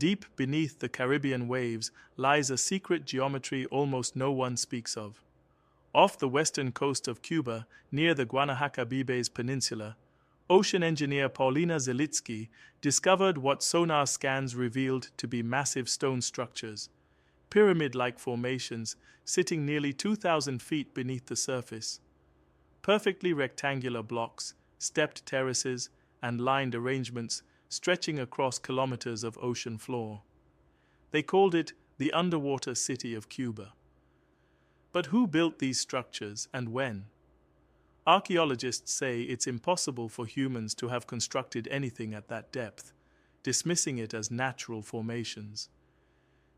Deep beneath the Caribbean waves lies a secret geometry almost no one speaks of. Off the western coast of Cuba, near the Guanahaca-Bibes Peninsula, ocean engineer Paulina Zelitsky discovered what sonar scans revealed to be massive stone structures, pyramid-like formations sitting nearly 2,000 feet beneath the surface. Perfectly rectangular blocks, stepped terraces, and lined arrangements stretching across kilometers of ocean floor. They called it the underwater city of Cuba. But who built these structures and when? Archaeologists say it's impossible for humans to have constructed anything at that depth, dismissing it as natural formations.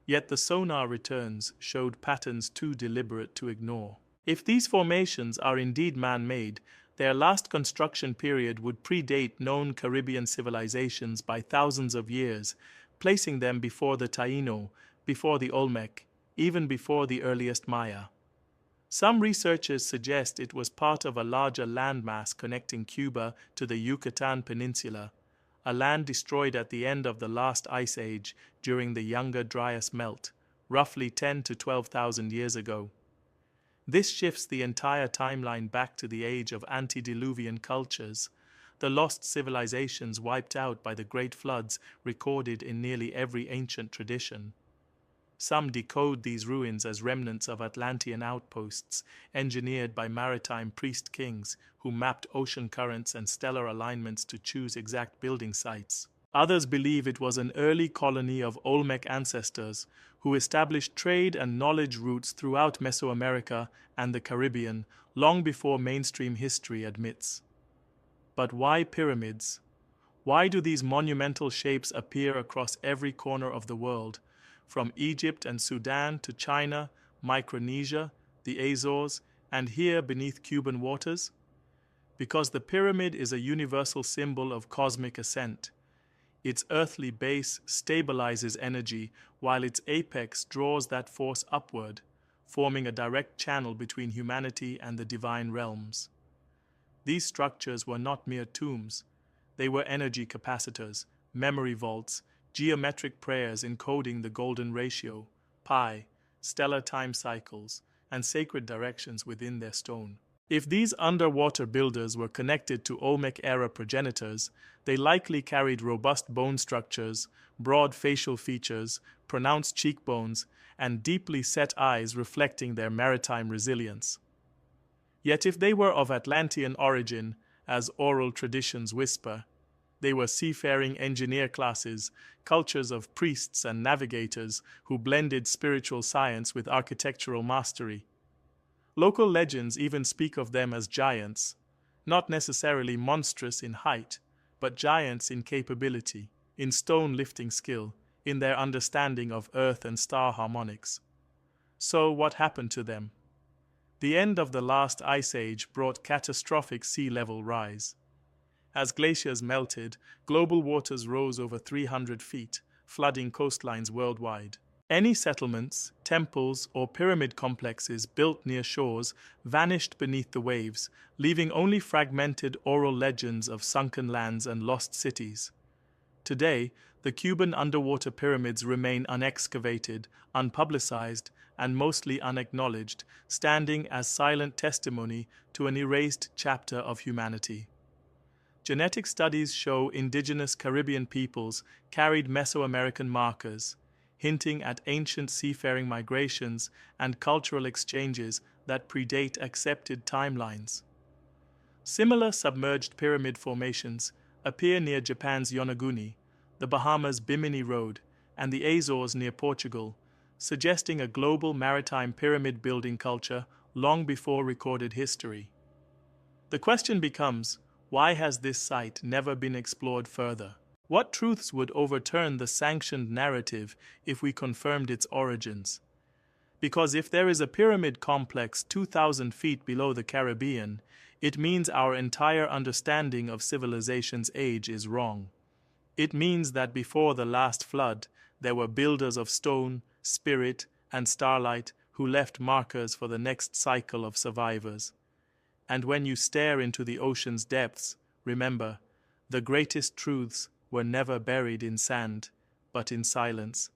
Yet the sonar returns showed patterns too deliberate to ignore. If these formations are indeed man-made, their last construction period would predate known Caribbean civilizations by thousands of years, placing them before the Taíno, before the Olmec, even before the earliest Maya. Some researchers suggest it was part of a larger landmass connecting Cuba to the Yucatan Peninsula, a land destroyed at the end of the last ice age during the Younger Dryas melt, roughly 10 to 12,000 years ago. This shifts the entire timeline back to the age of antediluvian cultures, the lost civilizations wiped out by the great floods recorded in nearly every ancient tradition. Some decode these ruins as remnants of Atlantean outposts, engineered by maritime priest kings who mapped ocean currents and stellar alignments to choose exact building sites. Others believe it was an early colony of Olmec ancestors who established trade and knowledge routes throughout Mesoamerica and the Caribbean long before mainstream history admits. But why pyramids? Why do these monumental shapes appear across every corner of the world, from Egypt and Sudan to China, Micronesia, the Azores, and here beneath Cuban waters? Because the pyramid is a universal symbol of cosmic ascent. Its earthly base stabilizes energy, while its apex draws that force upward, forming a direct channel between humanity and the divine realms. These structures were not mere tombs. They were energy capacitors, memory vaults, geometric prayers encoding the golden ratio, pi, stellar time cycles, and sacred directions within their stone. If these underwater builders were connected to Olmec-era progenitors, they likely carried robust bone structures, broad facial features, pronounced cheekbones, and deeply set eyes reflecting their maritime resilience. Yet if they were of Atlantean origin, as oral traditions whisper, they were seafaring engineer classes, cultures of priests and navigators who blended spiritual science with architectural mastery. Local legends even speak of them as giants, not necessarily monstrous in height, but giants in capability, in stone-lifting skill, in their understanding of earth and star harmonics. So what happened to them? The end of the last ice age brought catastrophic sea level rise. As glaciers melted, global waters rose over 300 feet, flooding coastlines worldwide. Any settlements, temples, or pyramid complexes built near shores vanished beneath the waves, leaving only fragmented oral legends of sunken lands and lost cities. Today, the Cuban underwater pyramids remain unexcavated, unpublicized, and mostly unacknowledged, standing as silent testimony to an erased chapter of humanity. Genetic studies show indigenous Caribbean peoples carried Mesoamerican markers, hinting at ancient seafaring migrations and cultural exchanges that predate accepted timelines. Similar submerged pyramid formations appear near Japan's Yonaguni, the Bahamas' Bimini Road, and the Azores near Portugal, suggesting a global maritime pyramid-building culture long before recorded history. The question becomes, why has this site never been explored further? What truths would overturn the sanctioned narrative if we confirmed its origins? Because if there is a pyramid complex 2,000 feet below the Caribbean, it means our entire understanding of civilization's age is wrong. It means that before the last flood, there were builders of stone, spirit, and starlight who left markers for the next cycle of survivors. And when you stare into the ocean's depths, remember, the greatest truths were never buried in sand. but in silence.